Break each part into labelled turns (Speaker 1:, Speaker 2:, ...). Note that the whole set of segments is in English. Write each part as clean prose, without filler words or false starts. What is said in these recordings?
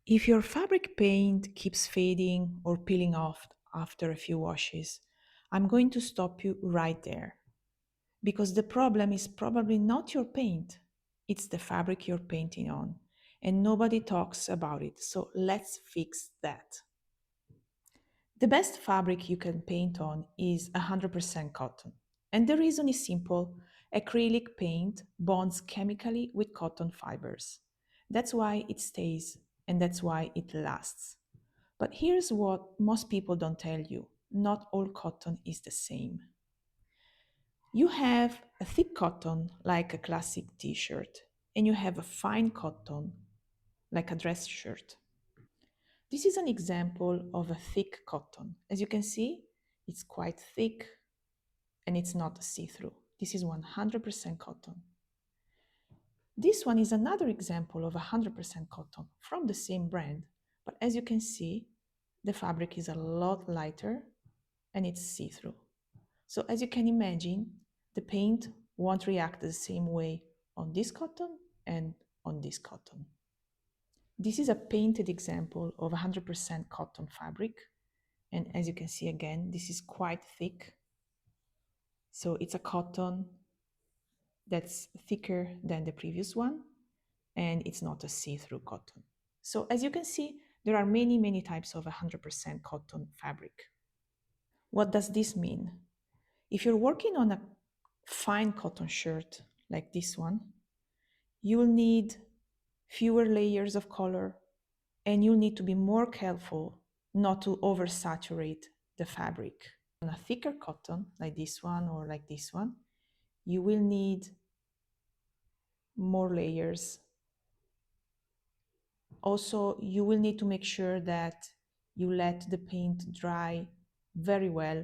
Speaker 1: If your fabric paint keeps fading or peeling off after a few washes, I'm going to stop you right there because the problem is probably not your paint, it's the fabric you're painting on, and nobody talks about it. So let's fix that. The best fabric you can paint on is 100% cotton. And the reason is simple: acrylic paint bonds chemically with cotton fibers. That's why it stays and that's why it lasts. But here's what most people don't tell you: not all cotton is the same. You have a thick cotton, like a classic t shirt, and you have a fine cotton, like a dress shirt. This is an example of a thick cotton. As you can see, it's quite thick and it's not see through. This is 100% cotton. This one is another example of 100% cotton from the same brand, but as you can see, the fabric is a lot lighter and it's see through. So, as you can imagine, the paint won't react the same way on this cotton and on this cotton. This is a painted example of 100% cotton fabric. And as you can see again, this is quite thick. So it's a cotton that's thicker than the previous one, and it's not a see-through cotton. So as you can see, there are many types of 100% cotton fabric. What does this mean? If you're working on a fine cotton shirt like this one, you'll need fewer layers of color and you'll need to be more careful not to oversaturate the fabric. On a thicker cotton like this one or like this one, you will need more layers. Also, you will need to make sure that you let the paint dry very well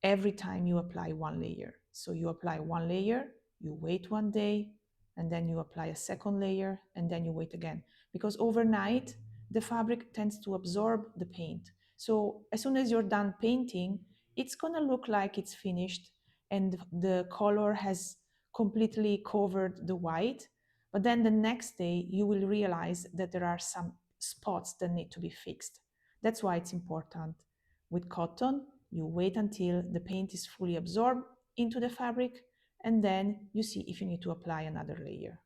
Speaker 1: every time you apply one layer. So you apply one layer, you wait one day, and then you apply a second layer, and then you wait again. Because overnight, the fabric tends to absorb the paint. So as soon as you're done painting, it's gonna look like it's finished and the color has completely covered the white. But then the next day, you will realize that there are some spots that need to be fixed. That's why it's important with cotton. You wait until the paint is fully absorbed into the fabric, and then you see if you need to apply another layer.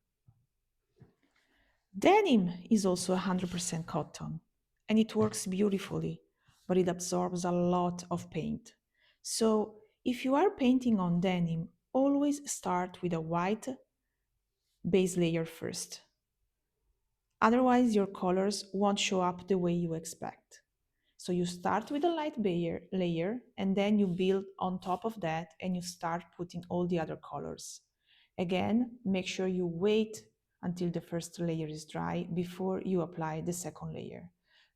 Speaker 1: Denim is also 100% cotton, and it works beautifully, but it absorbs a lot of paint. So if you are painting on denim, always start with a white base layer first. Otherwise, your colors won't show up the way you expect. So you start with a light layer and then you build on top of that and you start putting all the other colors. Again, make sure you wait until the first layer is dry before you apply the second layer.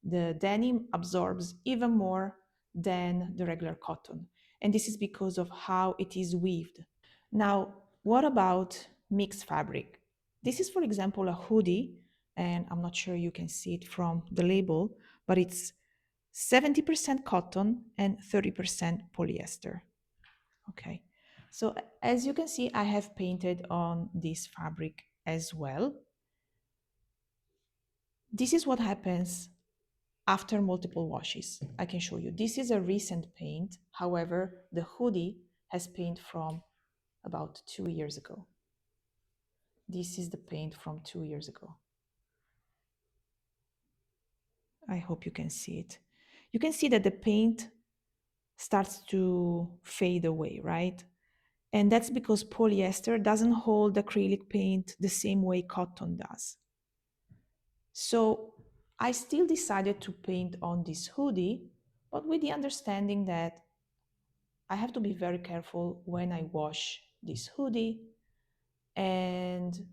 Speaker 1: The denim absorbs even more than the regular cotton, and this is because of how it is weaved. Now, what about mixed fabric? This is, for example, a hoodie, and I'm not sure you can see it from the label, but it's 70% cotton and 30% polyester. Okay, so as you can see, I have painted on this fabric as well. This is what happens after multiple washes. I can show you. This is a recent paint. However, the hoodie has paint from about 2 years ago. This is the paint from 2 years ago. I hope you can see it. You can see that the paint starts to fade away, right? And that's because polyester doesn't hold acrylic paint the same way cotton does. So I still decided to paint on this hoodie, but with the understanding that I have to be very careful when I wash this hoodie and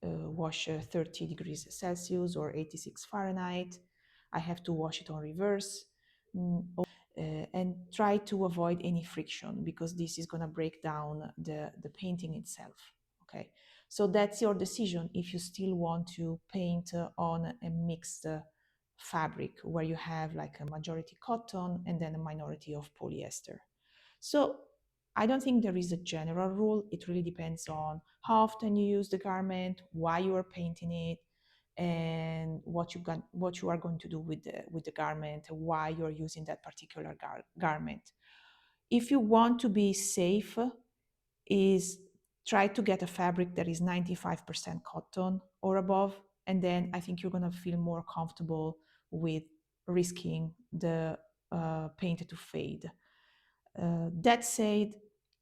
Speaker 1: wash 30 degrees Celsius or 86 Fahrenheit. I have to wash it on reverse and try to avoid any friction because this is going to break down the painting itself. Okay, so that's your decision if you still want to paint on a mixed fabric where you have like a majority cotton and then a minority of polyester. So I don't think there is a general rule. It really depends on how often you use the garment, why you are painting it, and what you are going to do with the garment, why you're using that particular garment. If you want to be safe, is try to get a fabric that is 95% cotton or above, and then I think you're going to feel more comfortable with risking the paint to fade. That said,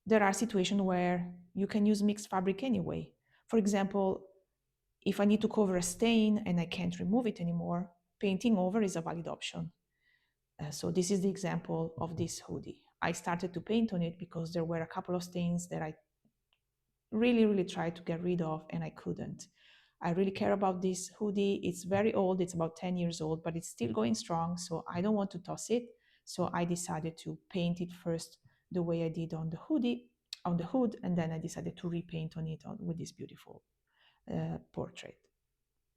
Speaker 1: there are situations where you can use mixed fabric anyway. For example, if I need to cover a stain and I can't remove it anymore, painting over is a valid option. So this is the example of this hoodie. I started to paint on it because there were a couple of stains that I really tried to get rid of and I couldn't. I really care about this hoodie. It's very old, it's about 10 years old, but it's still going strong, so I don't want to toss it. So I decided to paint it first the way I did on the hoodie, on the hood, and then I decided to repaint on it with this beautiful portrait.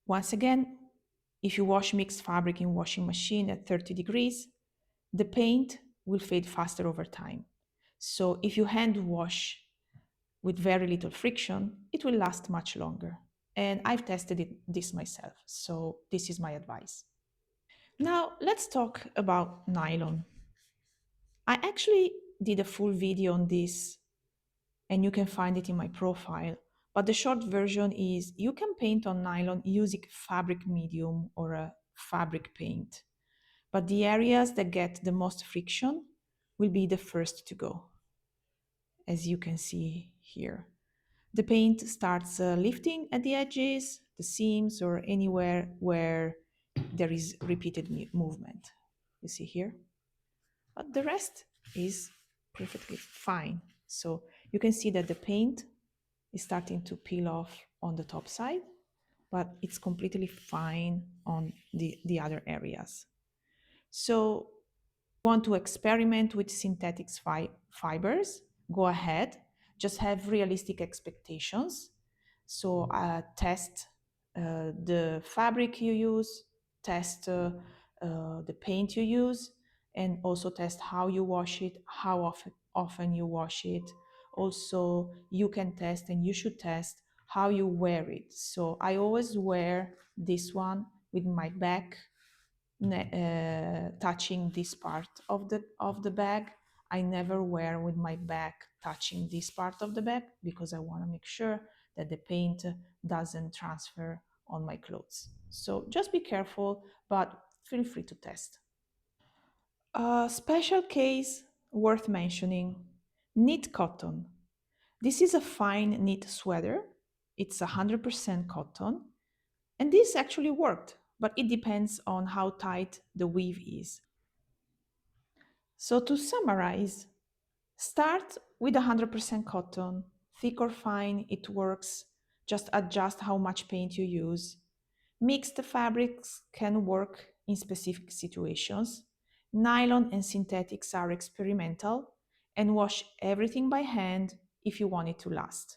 Speaker 1: Once again, if you wash mixed fabric in washing machine at 30 degrees, the paint will fade faster over time. So if you hand wash with very little friction, it will last much longer. And I've tested this myself, so this is my advice. Now, let's talk about nylon. I actually did a full video on this, and you can find it in my profile. But the short version is you can paint on nylon using fabric medium or a fabric paint. But the areas that get the most friction will be the first to go, as you can see here. The paint starts lifting at the edges, the seams, or anywhere where there is repeated movement. You see here? But the rest is perfectly fine. So you can see that the paint is starting to peel off on the top side, but it's completely fine on the other areas. So want to experiment with synthetic fibers, go ahead. Just have realistic expectations. So test the fabric you use, test the paint you use, and also test how you wash it, how often you wash it. Also, you can test and you should test how you wear it. So I always wear this one with my back touching this part of the bag. I never wear with my back touching this part of the bag because I want to make sure that the paint doesn't transfer on my clothes. So just be careful, but feel free to test. A special case worth mentioning, knit cotton. This is a fine knit sweater. It's 100% cotton. And this actually worked, but it depends on how tight the weave is. So to summarize, start with 100% cotton, thick or fine, it works. Just adjust how much paint you use. Mixed fabrics can work in specific situations. Nylon and synthetics are experimental, and wash everything by hand if you want it to last.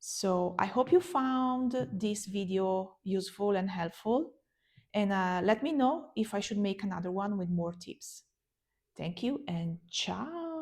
Speaker 1: So I hope you found this video useful and helpful. And let me know if I should make another one with more tips. Thank you and ciao.